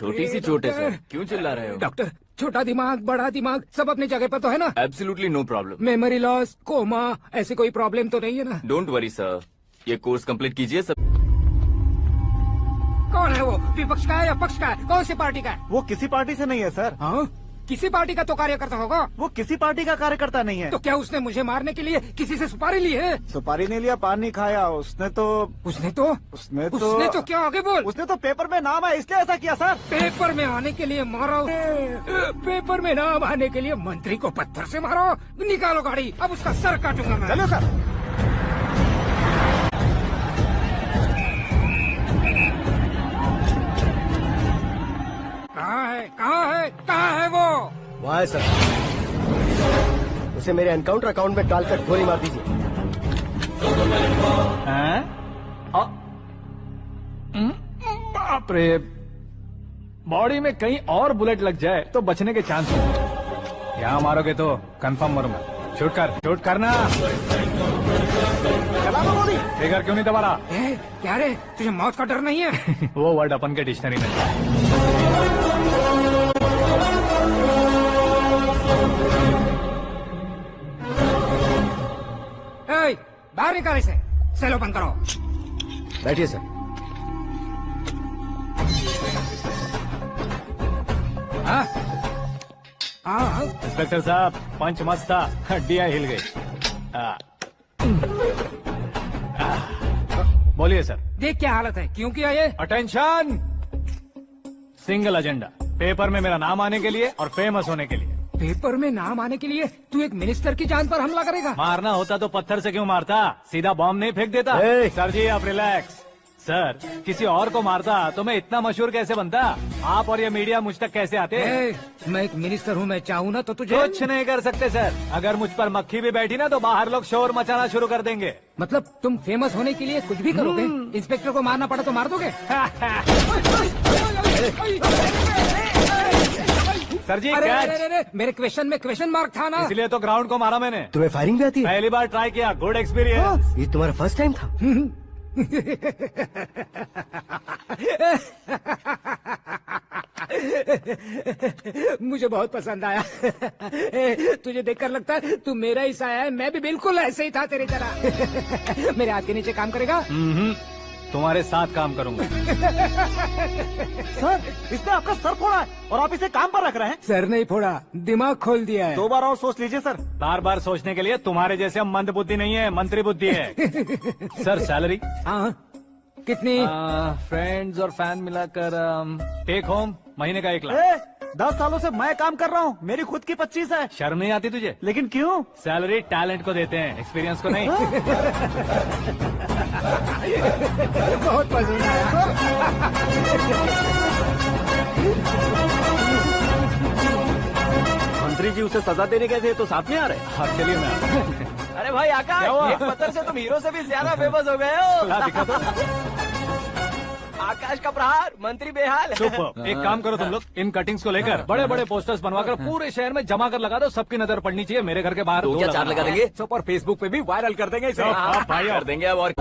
छोटी सी चोट है सर, क्यों चिल्ला रहे हो? डॉक्टर, छोटा दिमाग बड़ा दिमाग सब अपनी जगह पर तो है ना? Absolutely no problem. Memory loss, coma, ऐसी कोई प्रॉब्लम तो नहीं है ना? डोंट वरी सर, ये कोर्स कंप्लीट कीजिए सब। कौन है वो? विपक्ष का है या पक्ष का है? कौन सी पार्टी का है? वो किसी पार्टी से नहीं है सर। हाँ, किसी पार्टी का तो कार्यकर्ता होगा। वो किसी पार्टी का कार्यकर्ता नहीं है। तो क्या उसने मुझे मारने के लिए किसी से सुपारी ली है? सुपारी नहीं लिया, पान नहीं खाया। उसने तो क्या आगे बोल? उसने तो पेपर में नाम है इसलिए ऐसा किया सर। पेपर में आने के लिए मारो? पेपर में नाम आने के लिए मंत्री को पत्थर से मारो? निकालो गाड़ी, अब उसका सर काटूंगा मैं। चलो सर। कहाँ है वो? वहाँ है सर, उसे मेरे एनकाउंटर अकाउंट में डालकर गोली मार दीजिए। बाप रे, बॉडी में कहीं और बुलेट लग जाए तो बचने के चांस हैं। यहाँ मारोगे तो कंफर्म मरूंगा। शूट करना। चला दो गोली। ट्रिगर क्यों नहीं दबा रहा? क्या रे, तुझे मौत का डर नहीं है? वो वर्ड अपन के डिक्शनरी में है। बाहर निकाल इसे, सेल ओपन करो। बैठिए सर। इंस्पेक्टर साहब, पंच मस्त था, हड्डियां हिल गई। बोलिए सर। देख क्या हालत है, क्यों किया ये? अटेंशन, सिंगल एजेंडा, पेपर में मेरा नाम आने के लिए और फेमस होने के लिए। पेपर में नाम आने के लिए तू एक मिनिस्टर की जान पर हमला करेगा? मारना होता तो पत्थर से क्यों मारता, सीधा बॉम्ब नहीं फेंक देता। सर जी आप रिलैक्स। सर, किसी और को मारता तो मैं इतना मशहूर कैसे बनता? आप और ये मीडिया मुझ तक कैसे आते? मैं एक मिनिस्टर हूँ, मैं चाहूँ ना तो तुझे कुछ नहीं कर सकते सर। अगर मुझ पर मक्खी भी बैठी ना तो बाहर लोग शोर मचाना शुरू कर देंगे। मतलब तुम फेमस होने के लिए कुछ भी करोगे? इंस्पेक्टर को मारना पड़ा तो मार दोगे? सर जी अरे, मेरे क्वेश्चन में क्वेश्चन मार्क था ना, इसलिए तो ग्राउंड को मारा मैंने। तुम्हें फायरिंग भी आती है? पहली बार ट्राई किया, गुड एक्सपीरियंस। ये तुम्हारा फर्स्ट टाइम था? मुझे बहुत पसंद आया। तुझे देखकर लगता है तू मेरा ही साया है। मैं भी बिल्कुल ऐसे ही था तेरी तरह। मेरे हाथ के नीचे काम करेगा? तुम्हारे साथ काम करूंगा। सर, इसने आपका सर फोड़ा है और आप इसे काम पर रख रहे हैं। सर नहीं फोड़ा, दिमाग खोल दिया है। 2 बार और सोच लीजिए सर। बार बार सोचने के लिए तुम्हारे जैसे मंद बुद्धि नहीं है, मंत्री बुद्धि है। Sir salary? हाँ, कितनी? फ्रेंड्स और फैन मिलाकर टेक होम महीने का 1 लाख। 10 सालों से मैं काम कर रहा हूँ, मेरी खुद की 25 है। शर्म नहीं आती तुझे? लेकिन क्यों? सैलरी टैलेंट को देते हैं, एक्सपीरियंस को नहीं। बहुत पसंद आया। मंत्री जी उसे सजा देने गए थे तो साथ में आ रहे? हाँ चलिए मैं। अरे भाई आकाश, एक पत्थर से तुम हीरो से भी ज्यादा फेमस हो गए हो। दिखा दो। आकाश का प्रहार, मंत्री बेहाल। सुपर। एक काम करो तुम लोग, इन कटिंग्स को लेकर बड़े बड़े पोस्टर्स बनवाकर पूरे शहर में जमा कर लगा दो। सबकी नजर पड़नी चाहिए। मेरे घर के बाहर 2 या 4 लगा देंगे। सब और फेसबुक पे भी वायरल कर देंगे इसे। भाई कर देंगे अब। और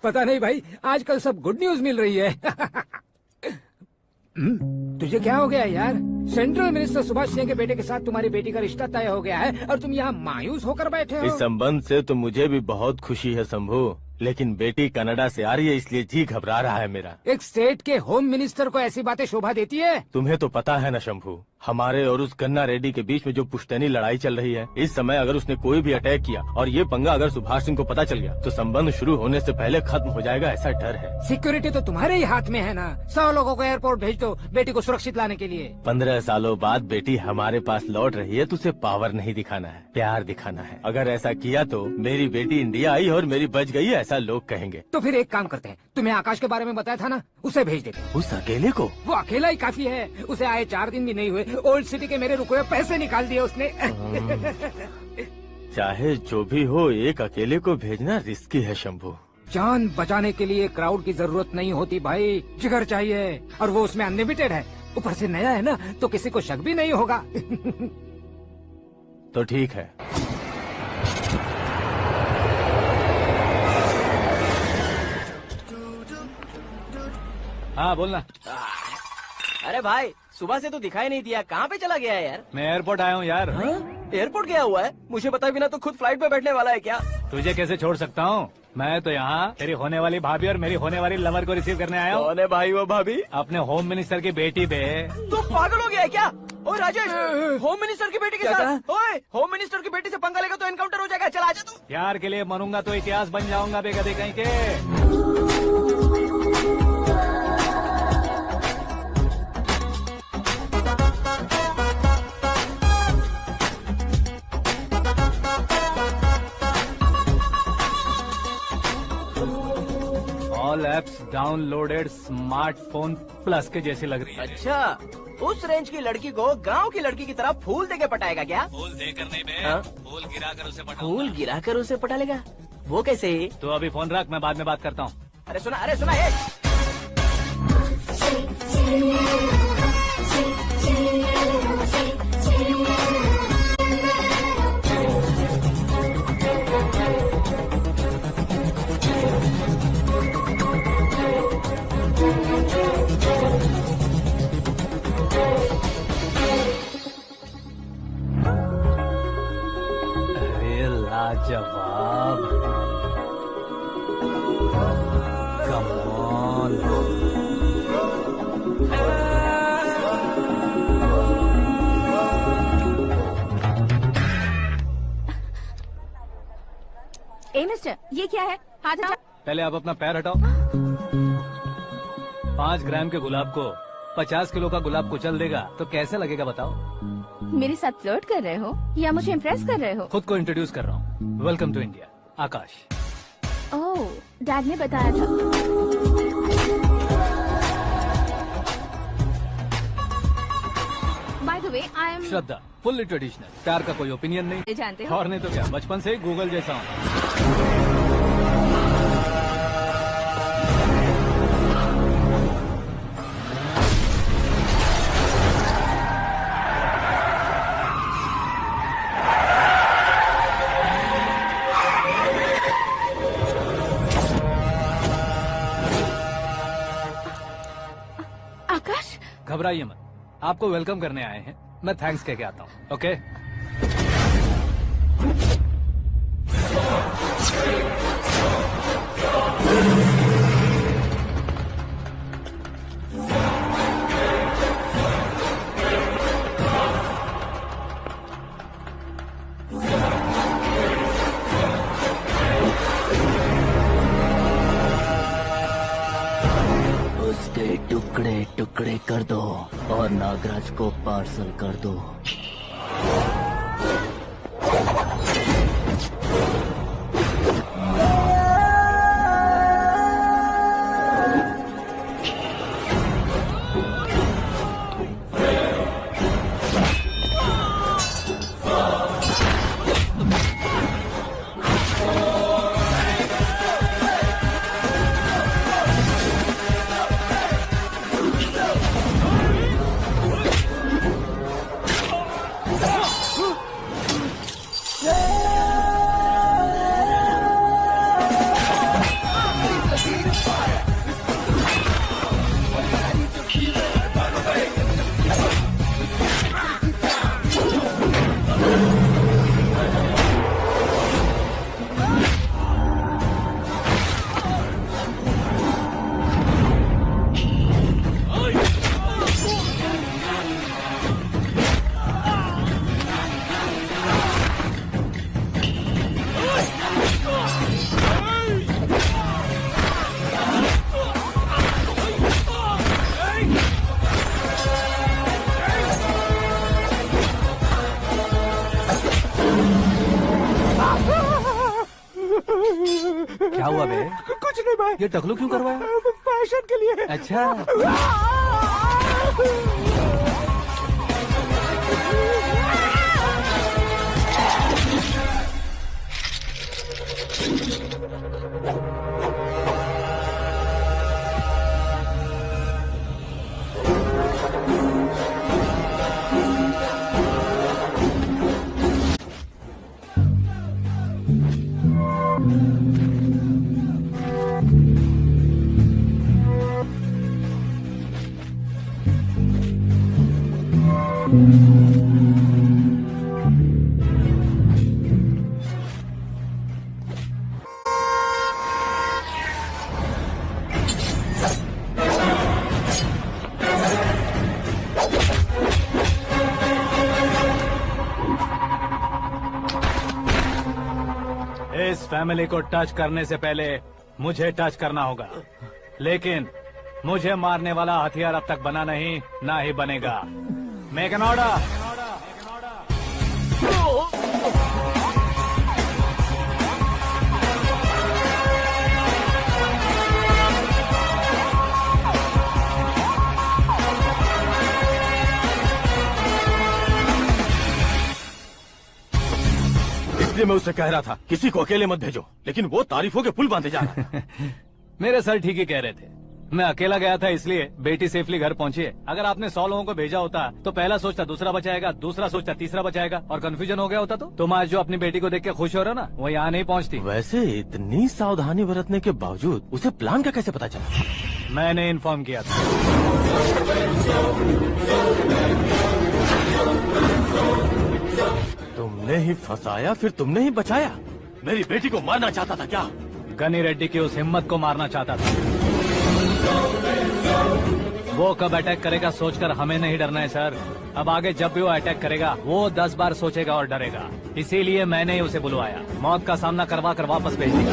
पता नहीं भाई, आजकल सब गुड न्यूज मिल रही है। तुझे क्या हो गया यार? सेंट्रल मिनिस्टर सुभाष सिंह के बेटे के साथ तुम्हारी बेटी का रिश्ता तय हो गया है और तुम यहाँ मायूस होकर बैठे हो। इस संबंध से तो मुझे भी बहुत खुशी है शंभू, लेकिन बेटी कनाडा से आ रही है इसलिए जी घबरा रहा है मेरा। एक स्टेट के होम मिनिस्टर को ऐसी बातें शोभा देती है? तुम्हें तो पता है न शंभू, हमारे और उस गन्ना रेड्डी के बीच में जो पुश्तैनी लड़ाई चल रही है, इस समय अगर उसने कोई भी अटैक किया और ये पंगा अगर सुभाष सिंह को पता चल गया तो संबंध शुरू होने से पहले खत्म हो जाएगा, ऐसा डर है। सिक्योरिटी तो तुम्हारे ही हाथ में है ना। 100 लोगों को एयरपोर्ट भेज दो बेटी को सुरक्षित लाने के लिए। 15 सालों बाद बेटी हमारे पास लौट रही है तो उसे पावर नहीं दिखाना है, प्यार दिखाना है। अगर ऐसा किया तो मेरी बेटी इंडिया आई और मेरी बच गई, ऐसा लोग कहेंगे। तो फिर एक काम करते हैं, तुम्हें आकाश के बारे में बताया था ना, उसे भेज देते हैं। उस अकेले को? वो अकेला ही काफी है। उसे आए 4 दिन भी नहीं हुए, ओल्ड सिटी के मेरे रुके हुए पैसे निकाल दिए उसने। चाहे जो भी हो, एक अकेले को भेजना रिस्की है शंभू। जान बचाने के लिए क्राउड की जरूरत नहीं होती भाई, जिगर चाहिए, और वो उसमें अनलिमिटेड है। ऊपर से नया है ना, तो किसी को शक भी नहीं होगा। तो ठीक है। हाँ बोलना। अरे भाई सुबह से तो दिखाई नहीं दिया, कहाँ पे चला गया है यार? मैं एयरपोर्ट आया हूँ यार। एयरपोर्ट गया हुआ है? मुझे बताए बिना तो खुद फ्लाइट पे बैठने वाला है क्या? तुझे कैसे छोड़ सकता हूँ? मैं तो यहाँ तेरी होने वाली भाभी और मेरी होने वाली लवर को रिसीव करने आया हूँ। कौन है भाई वो भाभी? अपने होम मिनिस्टर की बेटी पे। तू पागल हो गया है क्या? ओए राजेश, होम मिनिस्टर की बेटी के क्या साथ? ओए होम मिनिस्टर की बेटी से पंगा लेगा तो एनकाउंटर हो जाएगा, चल आजा तू। प्यार के लिए मरूंगा तो इतिहास बन जाऊंगा बेगधे कहीं के। All apps downloaded smartphone plus के जैसी लग रही है। अच्छा, उस रेंज की लड़की को गांव की लड़की की तरह फूल देके पटाएगा क्या? फूल देकर नहीं बे, हाँ? फूल गिरा कर उसे पटाऊंगा। फूल गिराकर उसे पटा लेगा? वो कैसे? तो अभी फोन रख, मैं बाद में बात करता हूँ। अरे सुना ये। अरे लाजवाब, कम ऑन। ए मिस्टर, ये क्या है? हाथ हटाओ। पहले आप अपना पैर हटाओ। 5 ग्राम के गुलाब को 50 किलो का गुलाब कुचल देगा तो कैसे लगेगा बताओ? मेरे साथ फ्लर्ट कर रहे हो या मुझे इम्प्रेस कर रहे हो? खुद को इंट्रोड्यूस कर रहा हूँ। Welcome to India, Akash. Oh, dad ने बताया था। By the way, I am. Shraddha, fully traditional. प्यार का कोई ओपिनियन नहीं। जानते हो? और नहीं तो क्या, बचपन से ही गूगल जैसा हूँ। आकाश, घबराइए मत, आपको वेलकम करने आए हैं। मैं थैंक्स कह के आता हूँ। ओके, उसके टुकड़े टुकड़े कर दो और नागराज को पार्सल कर दो। क्या हुआ बे? कुछ नहीं भाई, ये टकलू क्यों करवाया? फैशन के लिए। अच्छा, इस फैमिली को टच करने से पहले मुझे टच करना होगा, लेकिन मुझे मारने वाला हथियार अब तक बना नहीं, ना ही बनेगा। Make an order. इसलिए मैं उससे कह रहा था किसी को अकेले मत भेजो, लेकिन वो तारीफों के पुल बांधे जा रहा है। मेरे सर ठीक ही कह रहे थे। मैं अकेला गया था इसलिए बेटी सेफली घर पहुंची है। अगर आपने 100 लोगों को भेजा होता तो पहला सोचता दूसरा बचाएगा, दूसरा सोचता तीसरा बचाएगा, और कंफ्यूजन हो गया होता तो तुम आज जो अपनी बेटी को देख के खुश हो रहे हो ना, वो यहाँ नहीं पहुंचती। वैसे इतनी सावधानी बरतने के बावजूद उसे प्लान का कैसे पता चला? मैंने इन्फॉर्म किया था। तुमने ही फंसाया, फिर तुमने ही बचाया। मेरी बेटी को मारना चाहता था क्या? गनी रेड्डी की उस हिम्मत को मारना चाहता था। वो कब अटैक करेगा सोचकर हमें नहीं डरना है सर। अब आगे जब भी वो अटैक करेगा वो 10 बार सोचेगा और डरेगा। इसीलिए मैंने ही उसे बुलवाया। मौत का सामना करवा कर वापस भेज दिया।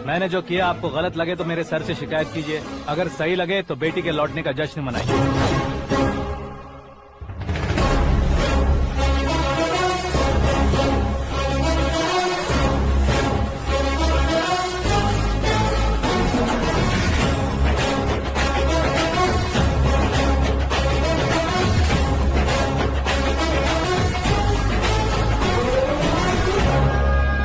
मैंने जो किया आपको गलत लगे तो मेरे सर से शिकायत कीजिए, अगर सही लगे तो बेटी के लौटने का जश्न मनाइए।